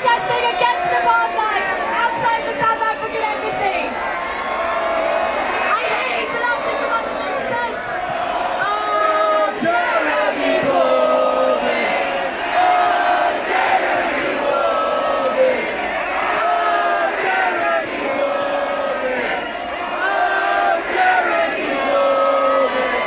protesting against apartheid outside the South African embassy. I hear he's been up to some other things since. Oh, Jeremy Corbyn! Oh, Jeremy Corbyn! Oh, Jeremy Corbyn! Oh, Jeremy Corbyn!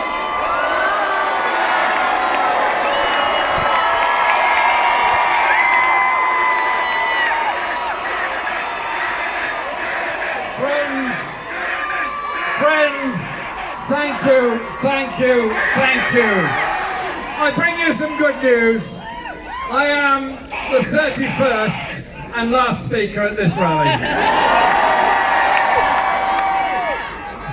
Friends, thank you. I bring you some good news. I am the 31st and last speaker at this rally.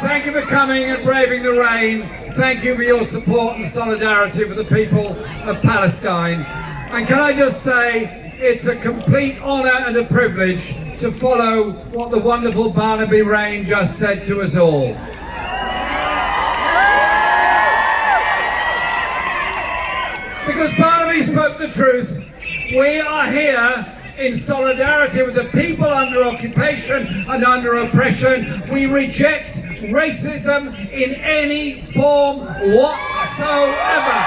Thank you for coming and braving the rain. Thank you for your support and solidarity for the people of Palestine. And can I just say, it's a complete honour and a privilege to follow what the wonderful Barnaby Rain just said to us all. Because Barnaby spoke the truth. We are here in solidarity with the people under occupation and under oppression. We reject racism in any form whatsoever.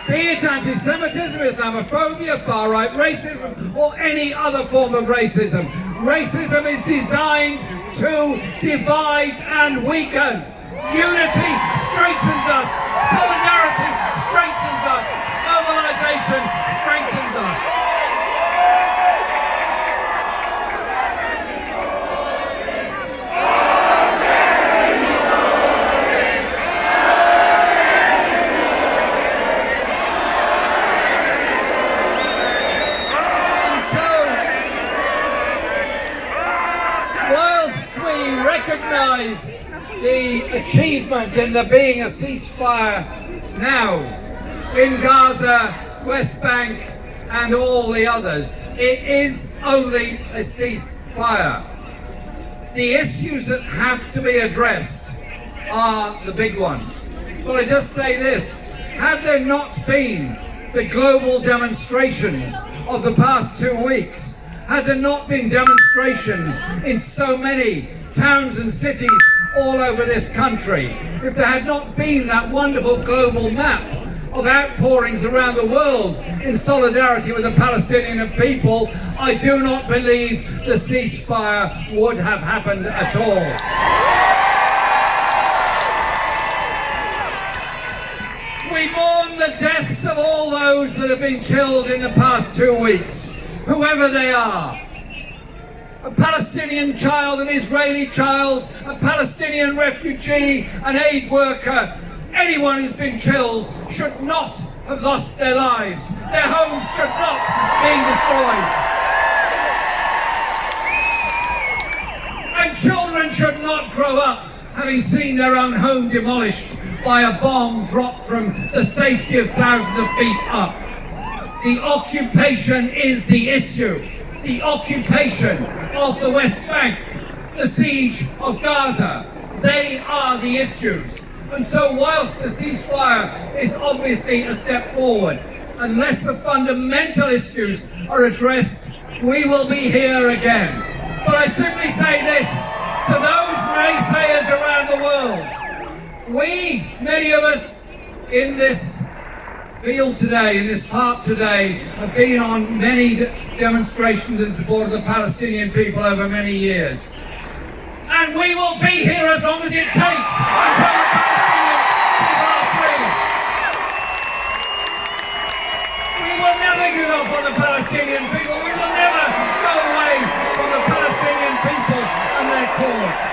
Be it anti-Semitism, Islamophobia, far-right racism, or any other form of racism. Racism is designed to divide and weaken. Unity strengthens us. Solidarity strengthens us. Mobilization strengthens us. Recognise the achievement in there being a ceasefire now in Gaza, West Bank and all the others. It is only a ceasefire. The issues that have to be addressed are the big ones. But I just say this, had there not been the global demonstrations of the past 2 weeks, had there not been demonstrations in so many towns and cities all over this country, if there had not been that wonderful global map of outpourings around the world in solidarity with the Palestinian people, I do not believe the ceasefire would have happened at all. We mourn the deaths of all those that have been killed in the past 2 weeks, whoever they are. A Palestinian child, an Israeli child, a Palestinian refugee, an aid worker, anyone who's been killed should not have lost their lives. Their homes should not be destroyed. And children should not grow up having seen their own home demolished by a bomb dropped from the safety of thousands of feet up. The occupation is the issue. The occupation of the West Bank, the siege of Gaza, they are the issues. And so whilst the ceasefire is obviously a step forward, unless the fundamental issues are addressed, we will be here again. But I simply say this to those naysayers around the world. We, many of us in this field today, in this park today, have been on many demonstrations in support of the Palestinian people over many years. And we will be here as long as it takes until the Palestinian people are free. We will never give up on the Palestinian people. We will never go away from the Palestinian people and their cause.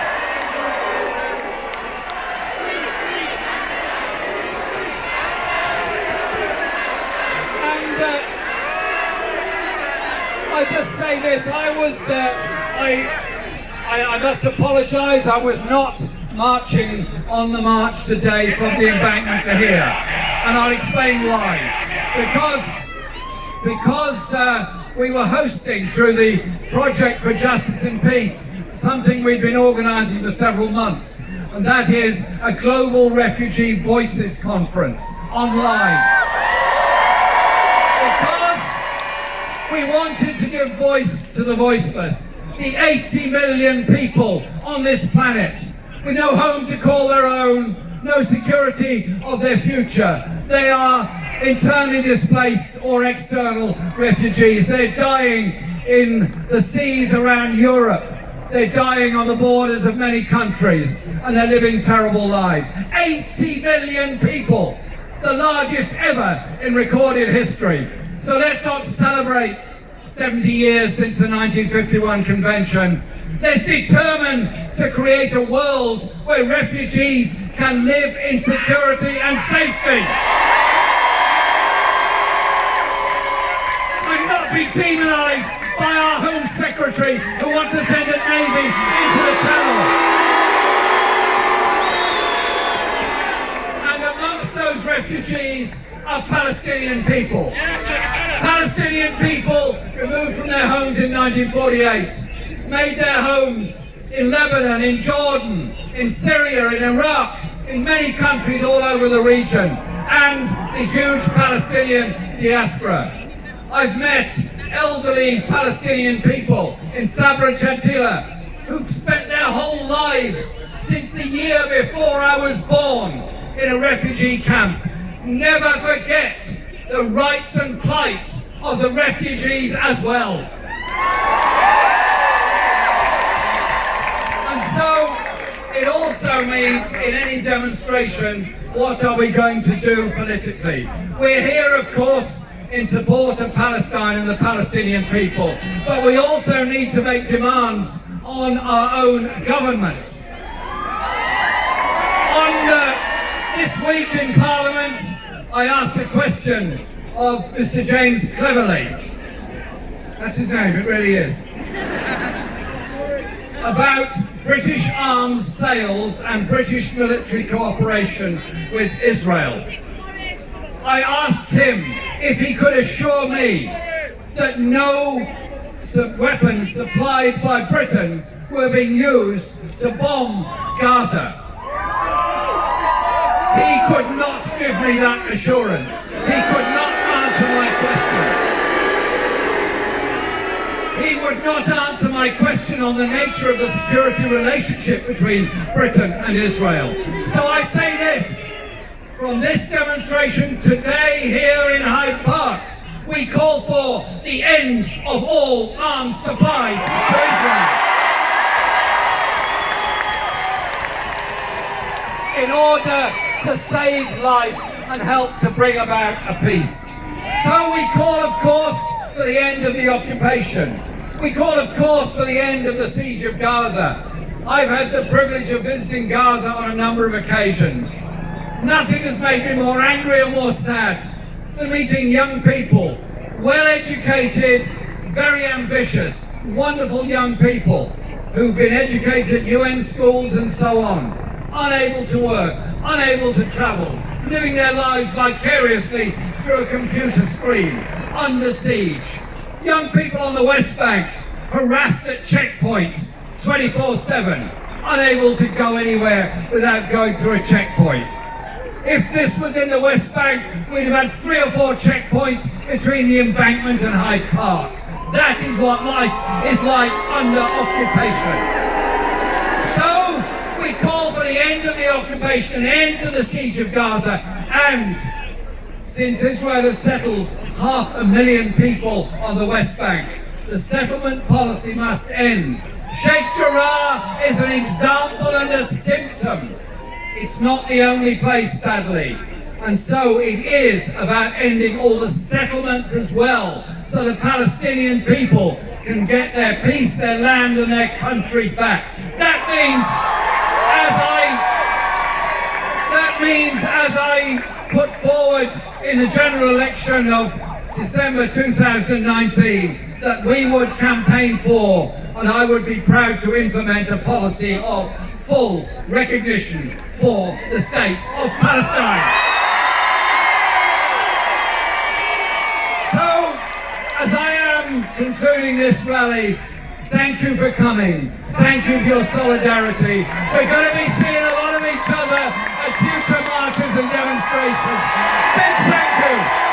I just say this, I must apologise, I was not marching on the march today from the embankment to here. And I'll explain why. Because we were hosting through the Project for Justice and Peace something we've been organising for several months. And that is a Global Refugee Voices Conference online. We wanted to give voice to the voiceless, the 80 million people on this planet with no home to call their own, no security of their future. They are internally displaced or external refugees. They're dying in the seas around Europe. They're dying on the borders of many countries, and they're living terrible lives. 80 million people, the largest ever in recorded history. So let's not celebrate 70 years since the 1951 convention. Let's determine to create a world where refugees can live in security and safety. And not be demonised by our Home Secretary who wants to send a Navy into the Channel. And amongst those refugees are Palestinian people. Palestinian people removed from their homes in 1948, made their homes in Lebanon, in Jordan, in Syria, in Iraq, in many countries all over the region, and the huge Palestinian diaspora. I've met elderly Palestinian people in Sabra Chatila who've spent their whole lives since the year before I was born in a refugee camp. Never forget the rights and plight of the refugees as well. And so it also means in any demonstration, what are we going to do politically? We're here, of course, in support of Palestine and the Palestinian people, but we also need to make demands on our own government. This week in Parliament, I asked a question of Mr. James Cleverly. That's his name, it really is. About British arms sales and British military cooperation with Israel. I asked him if he could assure me that no weapons supplied by Britain were being used to bomb Gaza. He could not give me that assurance. He could not answer my question. He would not answer my question on the nature of the security relationship between Britain and Israel. So I say this, from this demonstration today here in Hyde Park, we call for the end of all arms supplies to Israel. In order to save life and help to bring about a peace. So we call, of course, for the end of the occupation. We call, of course, for the end of the siege of Gaza. I've had the privilege of visiting Gaza on a number of occasions. Nothing has made me more angry or more sad than meeting young people, well-educated, very ambitious, wonderful young people who've been educated at UN schools and so on, unable to work, unable to travel, living their lives vicariously through a computer screen, under siege. Young people on the West Bank, harassed at checkpoints 24/7, unable to go anywhere without going through a checkpoint. If this was in the West Bank, we'd have had 3 or 4 checkpoints between the embankment and Hyde Park. That is what life is like under occupation. So, we call for the end of the occupation, an end to the siege of Gaza, and since Israel has settled 500,000 people on the West Bank, the settlement policy must end. Sheikh Jarrah is an example and a symptom. It's not the only place, sadly. And so it is about ending all the settlements as well, so the Palestinian people can get their peace, their land and their country back. That means as I put forward in the general election of December 2019 that we would campaign for, and I would be proud to implement, a policy of full recognition for the state of Palestine. So, as I am concluding this rally, thank you for coming. Thank you for your solidarity. We're going to be seeing a lot of each other at future marches and demonstrations. Big thank you.